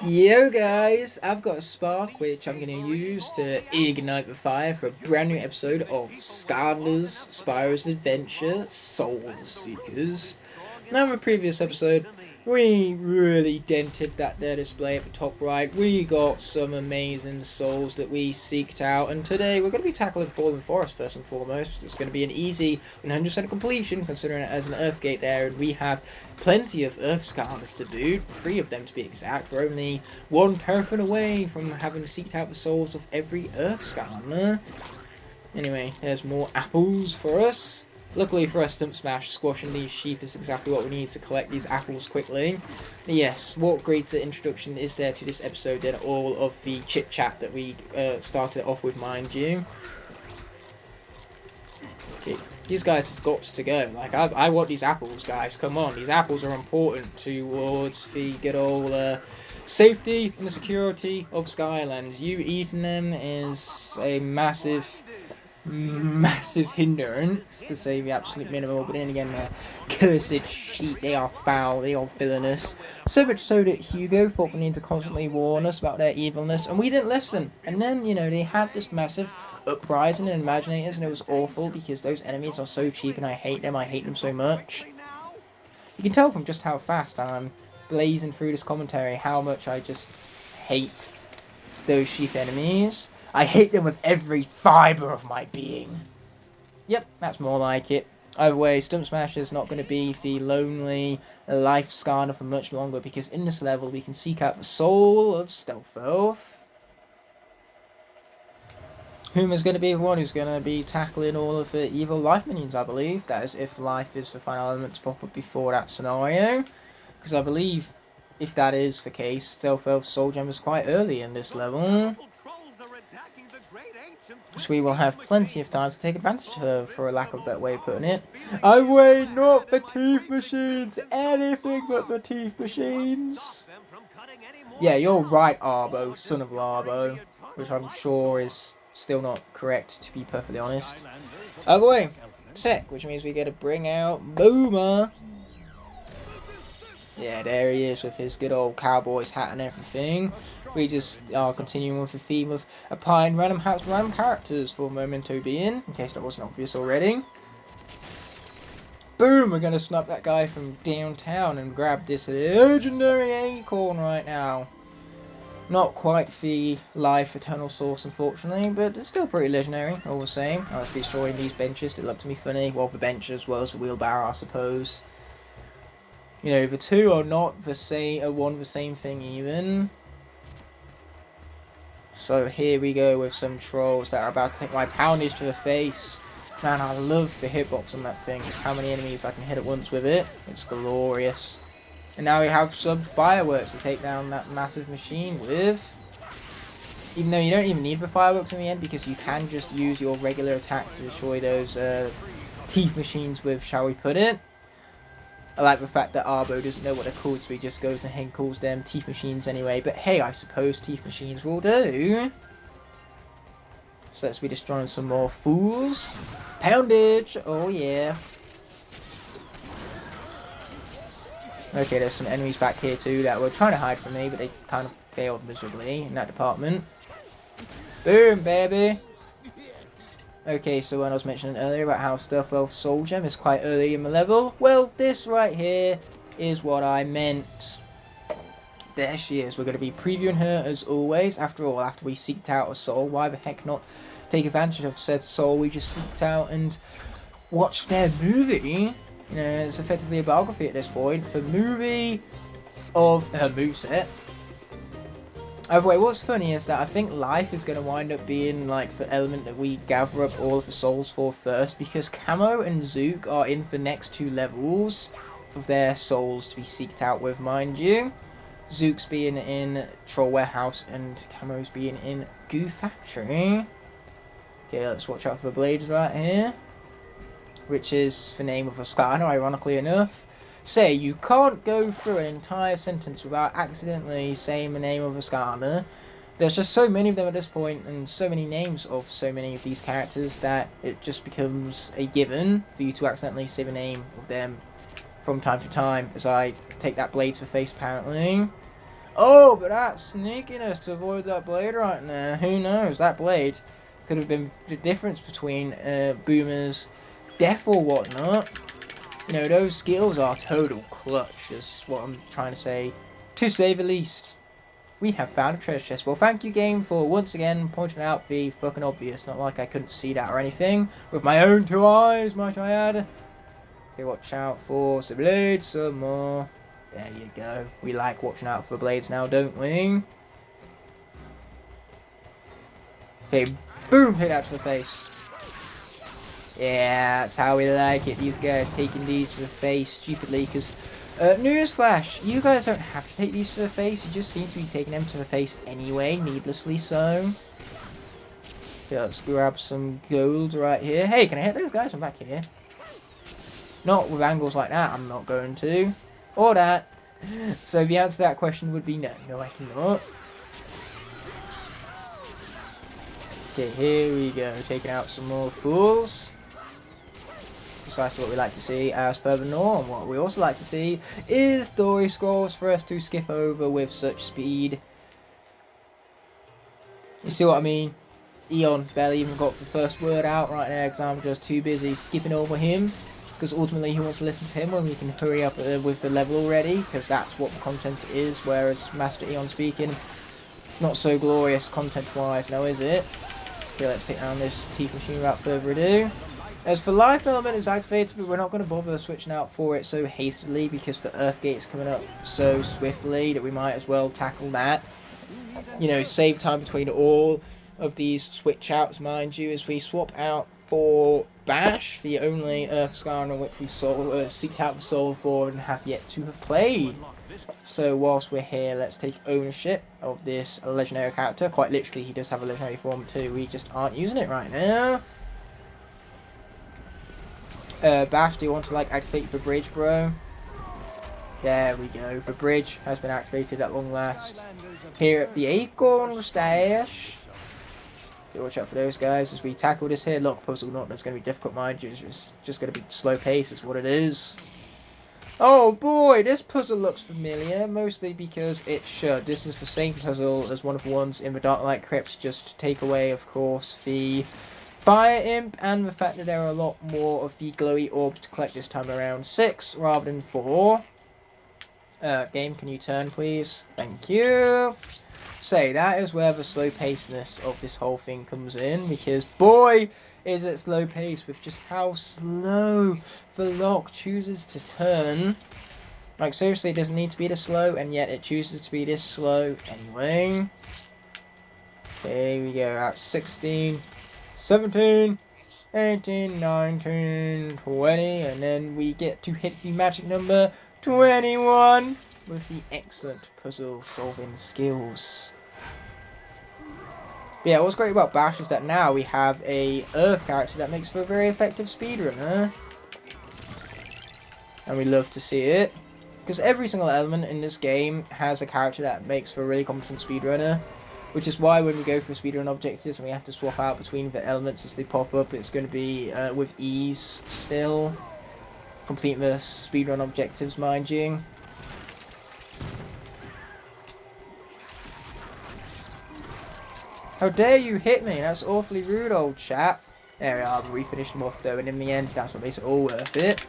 Yo guys, I've got a spark which I'm going to use to ignite the fire for a brand new episode of Skylanders Spyro's Adventure Soul Seekers. Now in the previous episode, we really dented that there display at the top right. We got some amazing souls that we seeked out, and today we're going to be tackling Fallen Forest first and foremost. It's going to be an easy 100% completion considering it as an Earth Gate there, and we have plenty of Earth Skylanders to do, 3 of them to be exact. We're only 1 paraffin away from having seeked out the souls of every Earth Skylander. Anyway, there's more apples for us. Luckily for us, Stump Smash, squashing these sheep is exactly what we need to collect these apples quickly. Yes, what greater introduction is there to this episode than all of the chit-chat that we started off with, mind you. Okay, these guys have got to go. Like, I want these apples, guys. Come on, these apples are important towards the good old safety and the security of Skylanders. You eating them is a massive hindrance, to say the absolute minimum. But then again, cursed sheep, they are foul, they are villainous. So much so that Hugo thought we need to constantly warn us about their evilness, and we didn't listen. And then, you know, they had this massive uprising in Imaginators, and it was awful because those enemies are so cheap and I hate them so much. You can tell from just how fast I'm blazing through this commentary how much I just hate those sheep enemies. I hate them with every fibre of my being. Yep, that's more like it. Either way, Stump Smash is not going to be the lonely life scarner for much longer, because in this level we can seek out the soul of Stealth Elf, whom is going to be the one who's going to be tackling all of the evil life minions, I believe. That is, if life is the final element to pop up before that scenario. Because I believe, if that is the case, Stealth Elf's Soul Gem is quite early in this level. So we will have plenty of time to take advantage of her, for a lack of a better way of putting it. I wait not for teeth machines, anything but the teeth machines. Yeah, you're right, Arbo, son of Larbo, which I'm sure is still not correct, to be perfectly honest. Other way, Tech, which means we get to bring out Boomer. Yeah, there he is with his good old cowboy's hat and everything. We just are continuing with the theme of applying random hats to random characters for Memento being, in case that wasn't obvious already. Boom! We're going to snap that guy from downtown and grab this legendary acorn right now. Not quite the life eternal source, unfortunately, but it's still pretty legendary, all the same. I was destroying these benches, they look to me funny. Well, the bench as well as the wheelbarrow, I suppose. You know, the two are not the same, the same thing even. So here we go with some trolls that are about to take my poundage to the face. Man, I love the hitbox on that thing. Just how many enemies I can hit at once with it. It's glorious. And now we have some fireworks to take down that massive machine with. Even though you don't even need the fireworks in the end, because you can just use your regular attack to destroy those teeth machines with, shall we put it. I like the fact that Arbo doesn't know what they're called, so he just goes ahead and calls them teeth machines anyway. But hey, I suppose teeth machines will do. So let's be destroying some more fools. Poundage! Oh yeah. Okay, there's some enemies back here too that were trying to hide from me, but they kind of failed miserably in that department. Boom, baby! Okay, so when I was mentioning earlier about how Stealth Elf's Soul Gem is quite early in the level, well, this right here is what I meant. There she is. We're going to be previewing her as always. After all, after we seeked out a soul, why the heck not take advantage of said soul we just seeked out and watch their movie? You know, it's effectively a biography at this point. The movie of her moveset. Either way, what's funny is that I think life is going to wind up being like the element that we gather up all of the souls for first, because Camo and Zook are in the next 2 levels for their souls to be seeked out with, mind you. Zook's being in Troll Warehouse and Camo's being in Goo Factory. Okay, let's watch out for the blades right here, which is the name of a Skylander, ironically enough. Say, you can't go through an entire sentence without accidentally saying the name of a Skylander. There's just so many of them at this point, and so many names of so many of these characters, that it just becomes a given for you to accidentally say the name of them from time to time, as I take that blade to the face apparently. Oh, but that sneakiness to avoid that blade right there. Who knows? That blade could have been the difference between Boomer's death or whatnot. You know, those skills are total clutch, is what I'm trying to say. To say the least. We have found a treasure chest. Well, thank you, game, for once again pointing out the fucking obvious. Not like I couldn't see that or anything. With my own 2 eyes, might I add. Okay, watch out for some blades, some more. There you go. We like watching out for blades now, don't we? Okay, boom, hit that to the face. Yeah, that's how we like it. These guys taking these to the face stupidly, because newsflash, you guys don't have to take these to the face. You just seem to be taking them to the face anyway, needlessly so. Okay, let's grab some gold right here. Hey, can I hit those guys from back here? Not with angles like that, I'm not going to. Or that. So the answer to that question would be no. No, I cannot. Okay, here we go. Taking out some more fools. Precisely what we like to see as per the norm. What we also like to see is story scrolls for us to skip over with such speed. You see what I mean? Eon barely even got the first word out right now because I'm just too busy skipping over him. Because ultimately he wants to listen to him when we can hurry up with the level already. Because that's what the content is. Whereas Master Eon speaking, not so glorious content wise now, is it? Okay, let's take down this teeth machine without further ado. As for life element is activated, but we're not going to bother switching out for it so hastily because the Earth Gate is coming up so swiftly that we might as well tackle that. You know, save time between all of these switch outs, mind you, as we swap out for Bash, the only Earth Skylander which we seeked out the soul for and have yet to have played. So whilst we're here, let's take ownership of this legendary character. Quite literally, he does have a legendary form too. We just aren't using it right now. Bash, do you want to like activate the bridge, bro? There we go. The bridge has been activated at long last. Here at the Acorn Stash. Watch out for those guys as we tackle this here Locke puzzle. Not that's going to be difficult, mind you. It's just going to be slow pace is what it is. Oh boy, this puzzle looks familiar, mostly because it should. This is the same puzzle as one of the ones in the Dark Light Crypt, just to take away, of course, the Fire Imp and the fact that there are a lot more of the glowy orbs to collect this time around. 6 rather than 4. Game, can you turn, please? Thank you. Say, that is where the slow pacedness of this whole thing comes in, because boy, is it slow paced with just how slow the Locke chooses to turn. Like, seriously, it doesn't need to be this slow, and yet it chooses to be this slow anyway. Here we go, at 16, 17, 18, 19, 20, and then we get to hit the magic number 21 with the excellent puzzle solving skills. But yeah, what's great about Bash is that now we have a Earth character that makes for a very effective speedrunner. And we love to see it. Because every single element in this game has a character that makes for a really competent speedrunner. Which is why when we go for speedrun objectives and we have to swap out between the elements as they pop up, it's going to be with ease still. Complete the speedrun objectives, mind you. How dare you hit me? That's awfully rude, old chap. There we are, we finished them off though, and in the end, that's what makes it all worth it.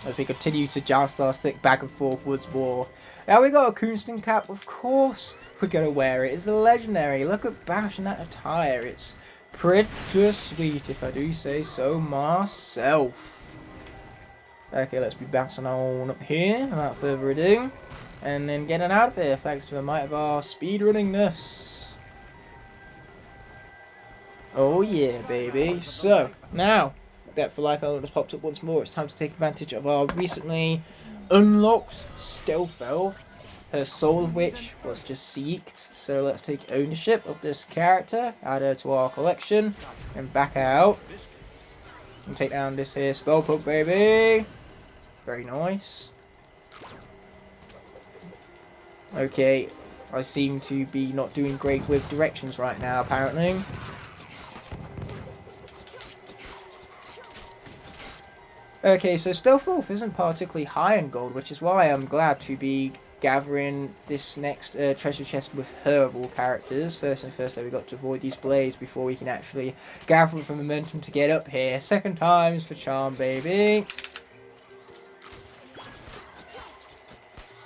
As we continue to joust our stick back and forth once more. Now we got a Coonskin cap, of course we're going to wear it. It's a legendary. Look at Bash in that attire. It's pretty sweet, if I do say so myself. Okay, let's be bouncing on up here, without further ado. And then getting out of here, thanks to the might of our speedrunningness. Oh yeah, baby. So, now that the life element has popped up once more, it's time to take advantage of our recently unlocked stealth elf, her soul of which was just seeked. So let's take ownership of this character, add her to our collection, and back out. And take down this here spell book, baby. Very nice. Okay, I seem to be not doing great with directions right now, apparently. Okay, so Stealth Wolf isn't particularly high in gold, which is why I'm glad to be gathering this next treasure chest with her of all characters. First things first, though, we got to avoid these blades before we can actually gather the momentum to get up here. Second time's for charm, baby.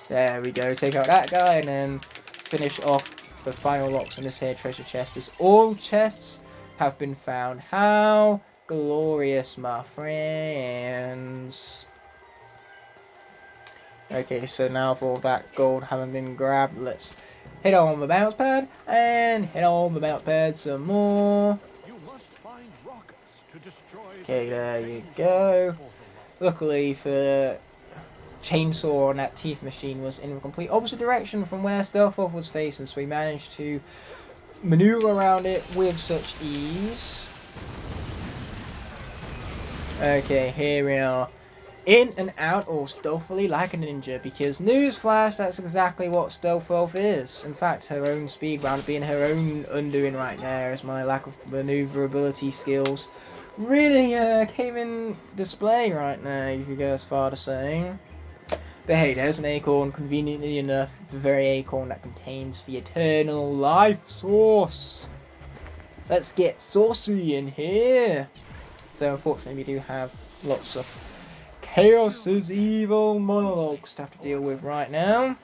There we go. Take out that guy and then finish off the final locks in this here treasure chest. As all chests have been found. How glorious, my friends. Okay, so now for all that gold having been grabbed, let's hit on the bounce pad and hit on the bounce pad some more. Okay, there you go. Luckily for chainsaw on that teeth machine was in the complete opposite direction from where Stealth Wolf was facing, so we managed to maneuver around it with such ease. Okay, here we are. In and out all stealthily like a ninja, because newsflash, that's exactly what Stealth Wolf is. In fact, her own speed round being her own undoing right there, as my lack of maneuverability skills really came in display right now, if you go as far to saying. But hey, there's an acorn, conveniently enough, the very acorn that contains the eternal life source. Let's get saucy in here. So unfortunately we do have lots of Chaos's evil monologues to have to deal with right now.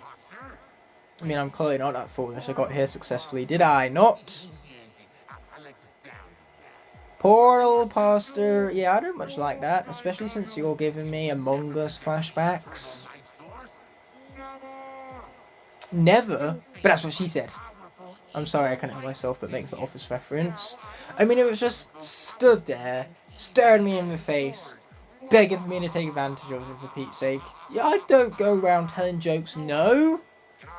I mean, I'm clearly not that foolish. I got here successfully, did I not? Portal Pastor. Yeah, I don't much like that, especially since you're giving me Among Us flashbacks. Never, but that's what she said. I'm sorry, I can't help myself but make the Office reference. I mean, it was just stood there, staring me in the face, begging for me to take advantage of it, for Pete's sake. Yeah, I don't go around telling jokes, no.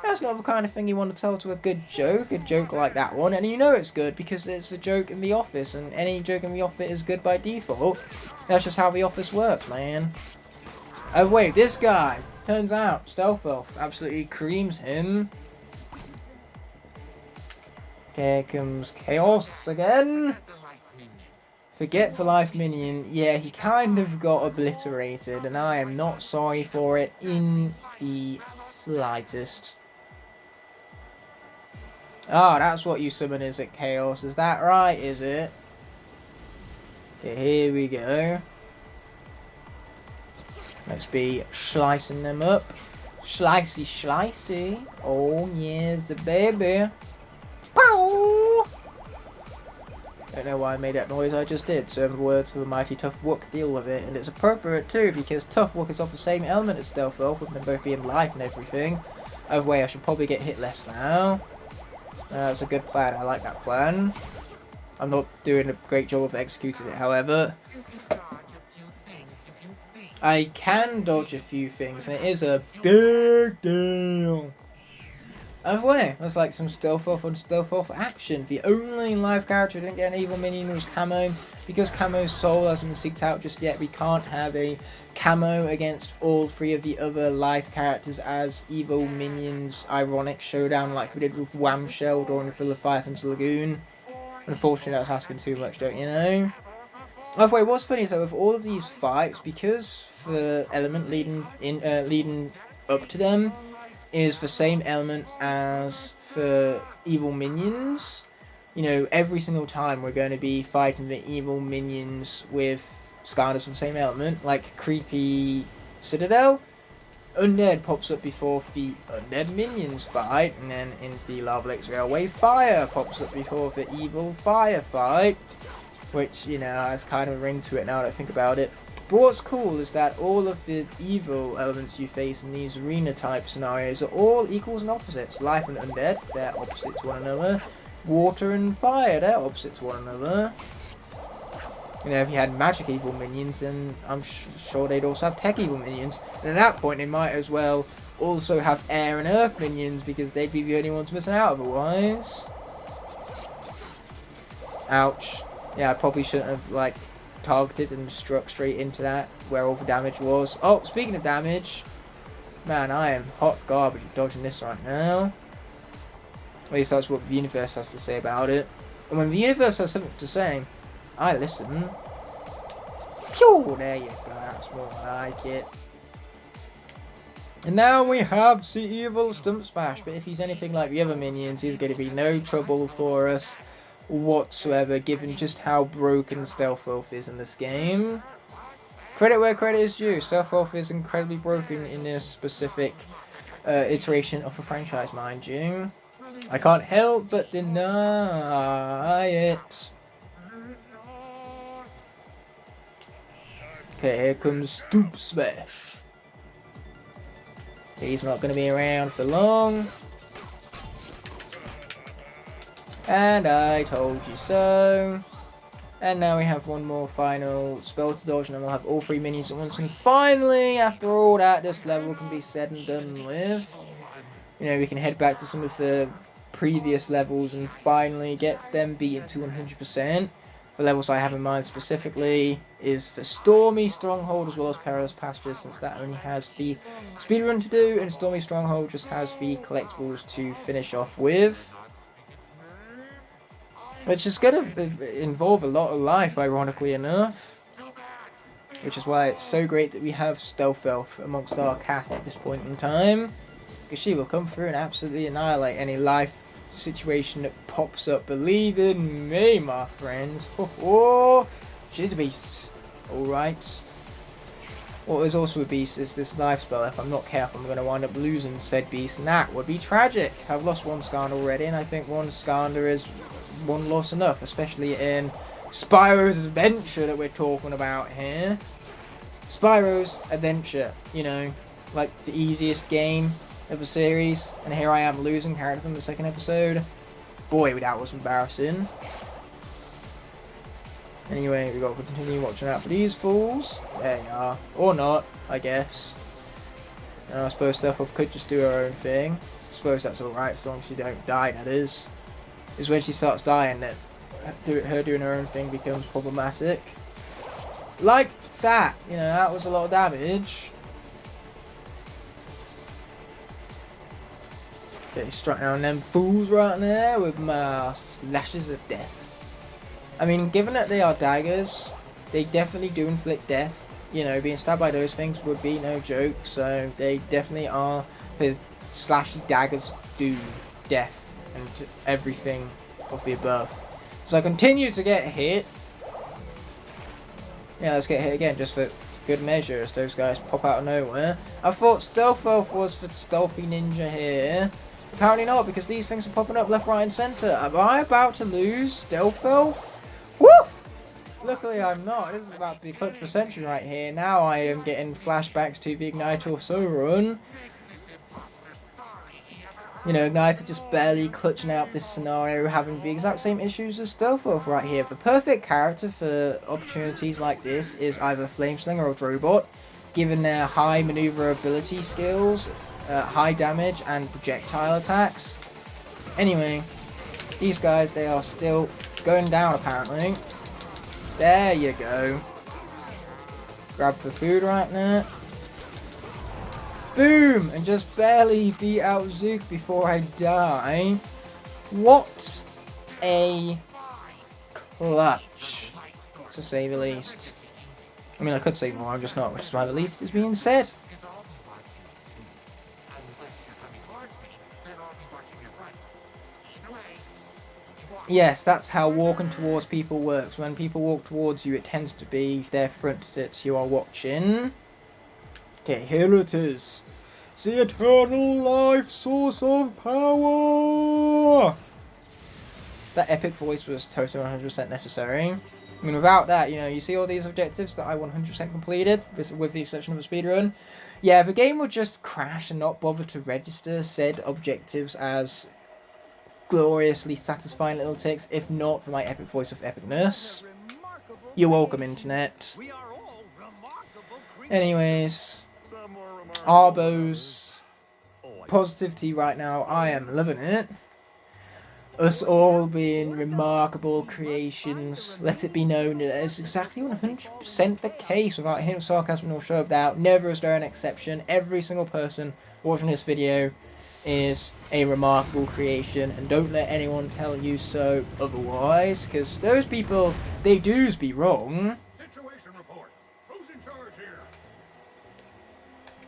That's not the kind of thing you want to tell to a joke like that one. And you know it's good because it's a joke in The Office, and any joke in The Office is good by default. That's just how The Office works, man. Oh wait, this guy, turns out, Stealth Wolf absolutely creams him. Here comes Chaos again. Forget the life minion. Yeah, he kind of got obliterated, and I am not sorry for it in the slightest. Ah, that's what you summon is at Chaos. Is that right, is it? Okay, here we go. Let's be slicing them up. Slicey, slicey. Oh, yes, baby. Pow! Don't know why I made that noise I just did. So in the words of a mighty Tough Wook, deal with it. And it's appropriate too, because Tough Wook is of the same element as Stealth Wolf, with them both being life and everything. Either way, I should probably get hit less now. That's a good plan. I like that plan. I'm not doing a great job of executing it, however. I can dodge a few things, and it is a big deal. Either way, that's like some Stealth Wolf on Stealth Wolf action. The only live character who didn't get an evil minion was Camo. Because Camo's soul hasn't been seeked out just yet, we can't have a Camo against all three of the other live characters as evil minions ironic showdown like we did with Whamshell during the Philophython's Lagoon. Unfortunately, that's asking too much, don't you know? Either way, what's funny is that with all of these fights, because the element leading up to them is the same element as for evil minions, you know, every single time we're going to be fighting the evil minions with Skylanders of the same element, like Creepy Citadel. Undead pops up before the Undead Minions fight, and then in the Lava Lakes Railway, Fire pops up before the Evil Fire fight, which, you know, has kind of a ring to it now that I think about it. But what's cool is that all of the evil elements you face in these arena type scenarios are all equals and opposites. Life and undead, they're opposite to one another. Water and fire, they're opposite to one another. You know, if you had magic evil minions, then I'm sure they'd also have tech evil minions. And at that point, they might as well also have air and earth minions, because they'd be the only ones missing out otherwise. Ouch. Yeah, I probably shouldn't have, like, targeted and struck straight into that where all the damage was. Oh, speaking of damage, man, I am hot garbage at dodging this right now. At least that's what the universe has to say about it. And when the universe has something to say, I listen. Phew, there you go, that's more like it. And now we have the evil Stump Smash, but if he's anything like the other minions, he's going to be no trouble for us whatsoever, given just how broken Stealth Elf is in this game. Credit where credit is due, Stealth Elf is incredibly broken in this specific iteration of the franchise, mind you. I can't help but deny it. Okay, here comes Stump Smash. He's not going to be around for long. And I told you so. And now we have one more final spell to dodge, and then we'll have all 3 minions at once. And finally, after all that, this level can be said and done with. You know, we can head back to some of the previous levels and finally get them beaten to 100%. The levels I have in mind specifically is for Stormy, Stronghold, as well as Perilous Pasture, since that only has the speedrun to do, and Stormy Stronghold just has the collectibles to finish off with. Which is going to involve a lot of life, ironically enough. Which is why it's so great that we have Stealth Elf amongst our cast at this point in time. Because she will come through and absolutely annihilate any life situation that pops up. Believe in me, my friends. Oh, she's a beast. Alright. What is also a beast is this life spell. If I'm not careful, I'm going to wind up losing said beast, and that would be tragic. I've lost one Skylander already, and I think one Skylander is one loss enough, especially in Spyro's Adventure that we're talking about here. Spyro's Adventure, you know, like the easiest game of the series, and here I am losing characters in the second episode. Boy, that was embarrassing. Anyway, we've got to continue watching out for these fools. There you are. Or not, I guess. And I suppose Stealth Elf could just do her own thing. I suppose that's alright, as long as she don't die, that is. Is when she starts dying that her doing her own thing becomes problematic. Like that! You know, that was a lot of damage. Okay, strike down them fools right there with my slashes of death. I mean, given that they are daggers, they definitely do inflict death. You know, being stabbed by those things would be no joke, so they definitely are. The slashy daggers do death and everything of the above. So I continue to get hit. Yeah, let's get hit again just for good measure as those guys pop out of nowhere. I thought Stealth Elf was for Stealthy Ninja here. Apparently not, because these things are popping up left, right and centre. Am I about to lose Stealth Elf? Woo! Luckily I'm not. This is about to be clutch for century right here. Now I am getting flashbacks to the Ignite or So run. You know, Igniter just barely clutching out this scenario, having the exact same issues as Stealth Elf right here. The perfect character for opportunities like this is either Flameslinger or Drobot, given their high maneuverability skills, high damage, and projectile attacks. Anyway, these guys, they are still going down apparently. There you go. Grab the food right now. Boom! And just barely beat out Zook before I die. What a clutch, to say the least. I mean, I could say more, I'm just not, which is why the least is being said. Yes, that's how walking towards people works. When people walk towards you, it tends to be their front that you are watching. Okay, here it is. The eternal life source of power! That epic voice was totally 100% necessary. I mean, without that, you know, you see all these objectives that I 100% completed, with the exception of a speedrun. Yeah, the game would just crash and not bother to register said objectives as gloriously satisfying little ticks, if not for my epic voice of epicness. You're welcome, internet. Anyways, Arbo's positivity right now, I am loving it. Us all being remarkable creations, let it be known that it's exactly 100% the case without him sarcasm nor show of doubt. Never is there an exception. Every single person watching this video is a remarkable creation, and don't let anyone tell you so otherwise, because those people, they do's be wrong. Situation report. Who's in charge here?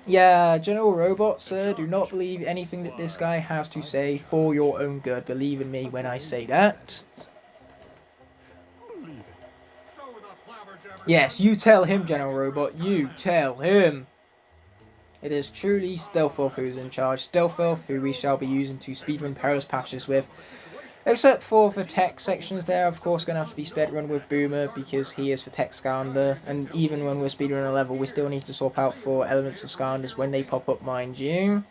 Yeah, General Robot, sir, do not believe anything that this guy has to say for your own good. Believe in me when I say that. Yes, you tell him, General Robot. You tell him. It is truly Stealth who's in charge. Stealth who we shall be using to speedrun perilous patches with. Except for the tech sections there, of course, going to have to be speedrun with Boomer because he is the tech Skylander. And even when we're speedrunning a level, we still need to swap out for elements of Skylanders when they pop up, mind you.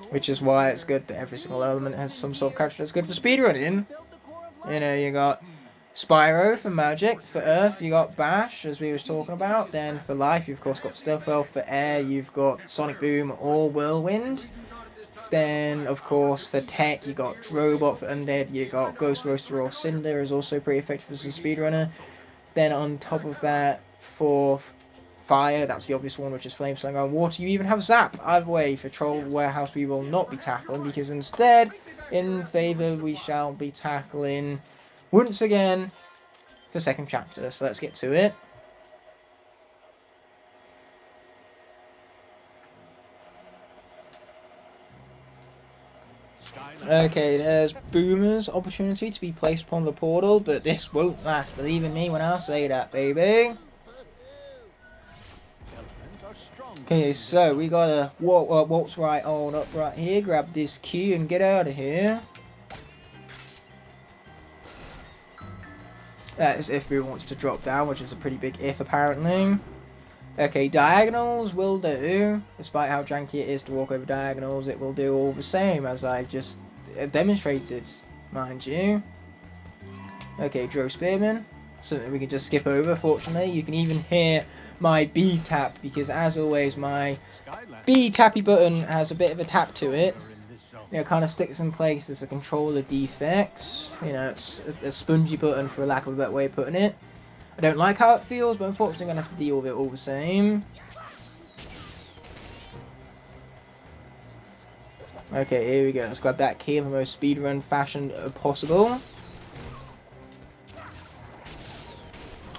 Which is why it's good that every single element has some sort of character that's good for speedrunning. You know, you got Spyro for magic, for earth you got Bash, as we was talking about. Then for life, you've of course got Stealth Elf. For air, you've got Sonic Boom or Whirlwind. Then, of course, for tech, you got Drobot. For undead, you got Ghost Roaster or Cinder, is also pretty effective as a speedrunner. Then on top of that, for fire, that's the obvious one, which is Flame Slinger. On water, you even have Zap. Either way, for Troll Warehouse, we will not be tackling, because instead, in favour, we shall be tackling, once again, the second chapter. So let's get to it. Okay, there's Boomer's opportunity to be placed upon the portal, but this won't last. Believe in me when I say that, baby. Okay, so we gotta waltz right on up right here, grab this key and get out of here. That is if Boomer wants to drop down, which is a pretty big if apparently. Okay, diagonals will do. Despite how janky it is to walk over diagonals, it will do all the same, as I just demonstrated, mind you. Okay, Dro Spearman. Something we can just skip over, fortunately. You can even hear my B tap, because as always, my B tappy button has a bit of a tap to it. You know, it kind of sticks in place as a controller defects. You know, it's a spongy button, for lack of a better way of putting it. I don't like how it feels, but unfortunately I'm going to have to deal with it all the same. Okay, here we go. Let's grab that key in the most speedrun fashion possible.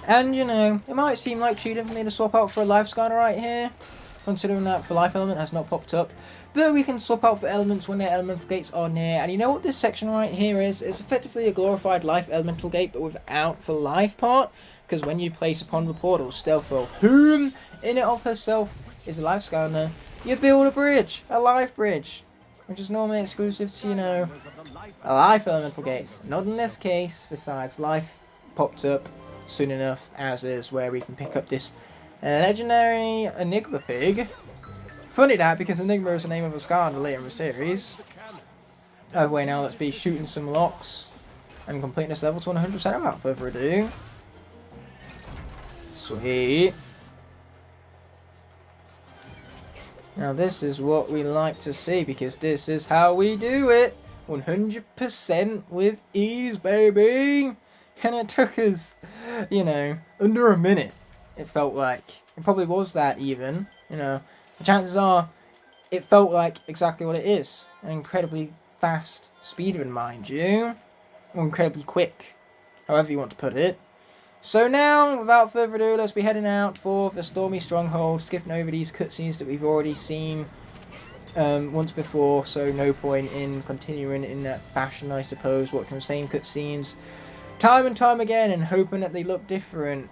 And, you know, it might seem like cheating for me to swap out for a life scanner right here, considering that for life element has not popped up. But we can swap out for elements when their elemental gates are near. And you know what this section right here is? It's effectively a glorified life elemental gate, but without the life part. Because when you place upon the portal, Stealth Elf, whom in it of herself is a life scanner, you build a bridge, a life bridge, which is normally exclusive to, you know, a life elemental gates. Not in this case, besides life popped up soon enough, as is where we can pick up this legendary Enigma pig. Funny that, because Enigma is the name of a Skylander later in the series. Either way, now let's be shooting some locks and completing this level to 100% without further ado. Sweet. Now this is what we like to see, because this is how we do it. 100% with ease, baby. And it took us, you know, under a minute. It felt like. It probably was that even, you know. The chances are, it felt like exactly what it is. An incredibly fast speedrun, mind you. Or incredibly quick. However you want to put it. So now, without further ado, let's be heading out for the Stormy stronghold, skipping over these cutscenes that we've already seen once before, so no point in continuing in that fashion, I suppose, watching the same cutscenes time and time again and hoping that they look different,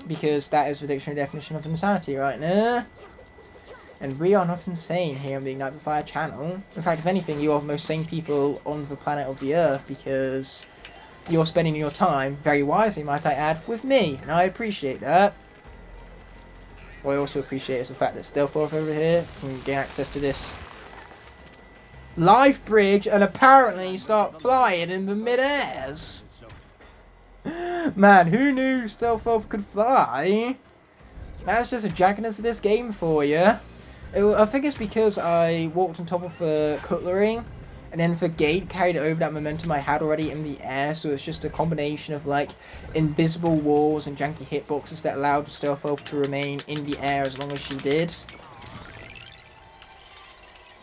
because that is the dictionary definition of insanity right now. And we are not insane here on the Ignite the Fire channel. In fact, if anything, you are the most sane people on the planet of the Earth, because you're spending your time, very wisely might I add, with me, and I appreciate that. What I also appreciate is the fact that Stealth over here can gain access to this life bridge and apparently start flying in the mid-airs. Man, who knew Stealth Elf could fly? That's just a jackiness of this game for you. I think it's because I walked on top of the cutlery, and then the gate carried over that momentum I had already in the air, so it's just a combination of, like, invisible walls and janky hitboxes that allowed Stealth Elf to remain in the air as long as she did.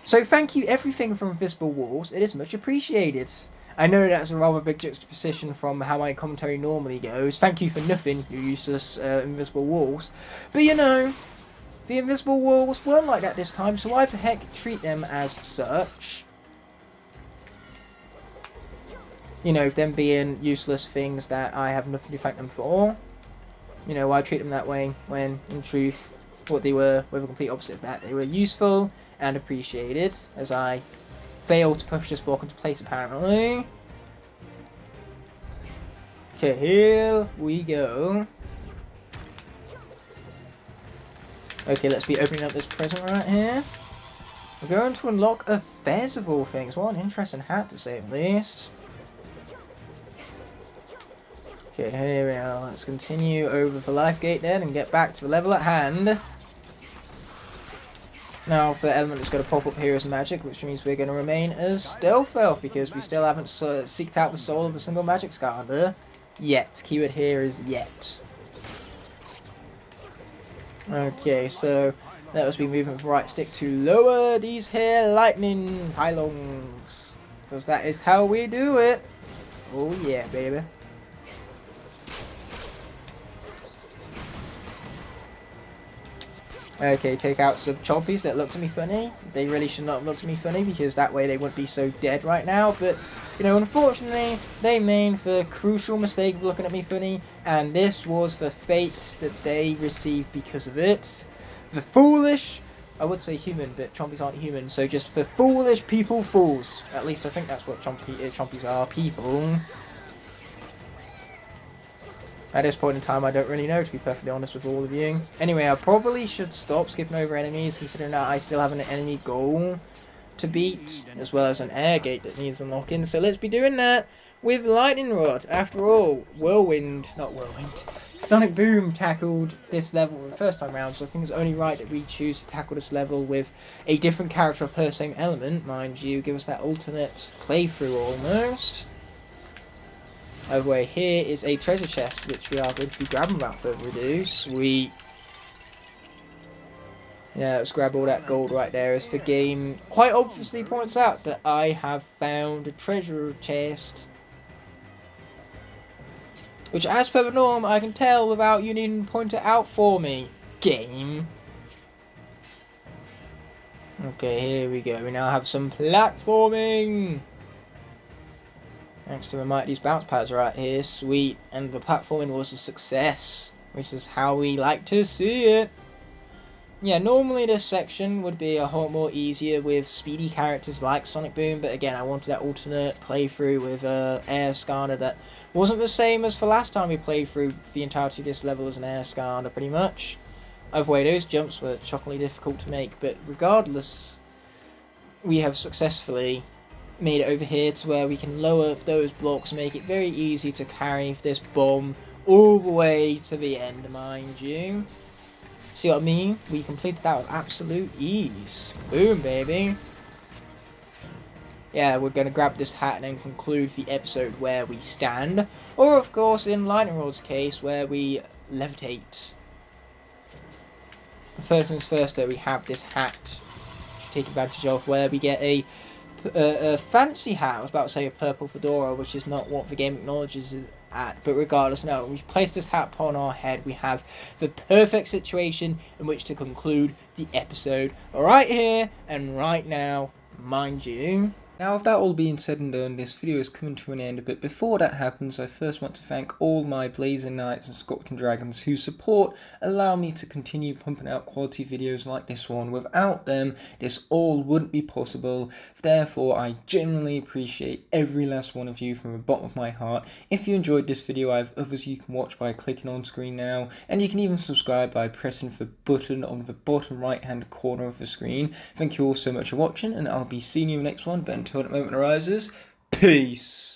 So thank you everything from Invisible Walls, it is much appreciated. I know that's a rather big juxtaposition from how my commentary normally goes. Thank you for nothing, you useless Invisible Walls. But you know, the invisible walls weren't like that this time, so why the heck treat them as such? You know, them being useless things that I have nothing to thank them for. You know, why treat them that way when, in truth, what they were the complete opposite of that. They were useful and appreciated, as I failed to push this block into place apparently. Okay, here we go. Okay, let's be opening up this present right here. We're going to unlock a fez of all things. What an interesting hat, to say the least. Okay, here we are. Let's continue over the life gate then and get back to the level at hand. Now, for the element that's going to pop up here is magic, which means we're going to remain as stealth elf because we still haven't seeked out the soul of a single magic Skylander yet. Keyword here is yet. Okay, so let us be moving with the right stick to lower these here lightning pylons, because that is how we do it. Oh yeah, baby. Okay, take out some chompies that looked at me funny. They really should not have looked at me funny because that way they wouldn't be so dead right now. But, you know, unfortunately, they made the crucial mistake of looking at me funny. And this was the fate that they received because of it. The foolish, I would say human, but chompies aren't human. So just the foolish people fools. At least I think that's what chompies are, people. At this point in time, I don't really know, to be perfectly honest with all of you. Anyway, I probably should stop skipping over enemies, considering that I still have an enemy goal to beat, as well as an air gate that needs unlocking. So let's be doing that with Lightning Rod. After all, Sonic Boom tackled this level the first time round, so I think it's only right that we choose to tackle this level with a different character of her same element, mind you. Give us that alternate playthrough almost. Over way here is a treasure chest, which we are going to be grabbing without further ado. Sweet. Yeah, let's grab all that gold right there, as the game quite obviously points out that I have found a treasure chest. Which, as per the norm, I can tell without you needing to point it out for me. Game. Okay, here we go. We now have some platforming. Thanks to the mighty, these bounce pads right here, sweet, and the platforming was a success, which is how we like to see it. Yeah, normally this section would be a whole more easier with speedy characters like Sonic Boom, but again, I wanted that alternate playthrough with Air Skylander that wasn't the same as the last time we played through the entirety of this level as an Air Skylander, pretty much. Either way, those jumps were shockingly difficult to make, but regardless, we have successfully made it over here to where we can lower those blocks and make it very easy to carry this bomb all the way to the end, mind you. See what I mean? We completed that with absolute ease. Boom, baby. Yeah, we're going to grab this hat and then conclude the episode where we stand. Or, of course, in Lightning Rod's case, where we levitate. First things first, though, we have this hat to take advantage of, where we get a fancy hat. I was about to say a purple fedora, which is not what the game acknowledges it at, but regardless, no, we've placed this hat upon our head. We have the perfect situation in which to conclude the episode right here and right now, mind you. Now, with that all being said and done, this video is coming to an end, but before that happens, I first want to thank all my Blazing Knights and Scorpion Dragons whose support allow me to continue pumping out quality videos like this one. Without them, this all wouldn't be possible. Therefore, I genuinely appreciate every last one of you from the bottom of my heart. If you enjoyed this video, I have others you can watch by clicking on screen now, and you can even subscribe by pressing the button on the bottom right hand corner of the screen. Thank you all so much for watching, and I'll be seeing you in the next one, but until that moment arises, peace!